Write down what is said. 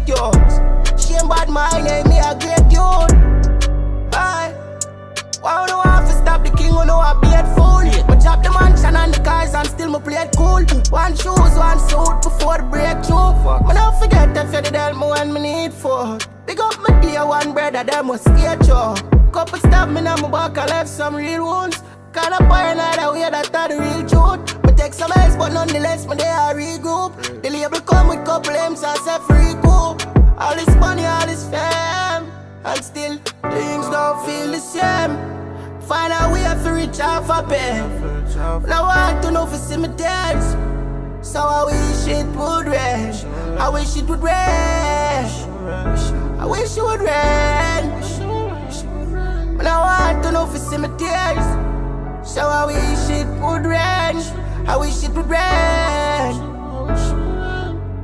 great youth. Shame bad mind, ain't me a great youth. Aye. Why do I have to stop the king who know I be at fool? But drop the mansion and the cars and still me play it cool. One shoes, one suit before the breakthrough. But don't forget if you did help me when me need food. Big up my dear one brother, them was stay true. Couple stab me on my back, I left some real wounds. Call up paranoid, I wear that are the real truth. Me take some else, but nonetheless, me they are regroup. The label come with couple M's and say free cool. All this money, all this fame, and still things don't feel the same. Find a way to reach out for pain. Now I want to know for see me dance. So I wish it would rain. I wish it would rain. I wish it would rain. Now I want to know for see me tears. So I wish it would rain. I wish it would rain.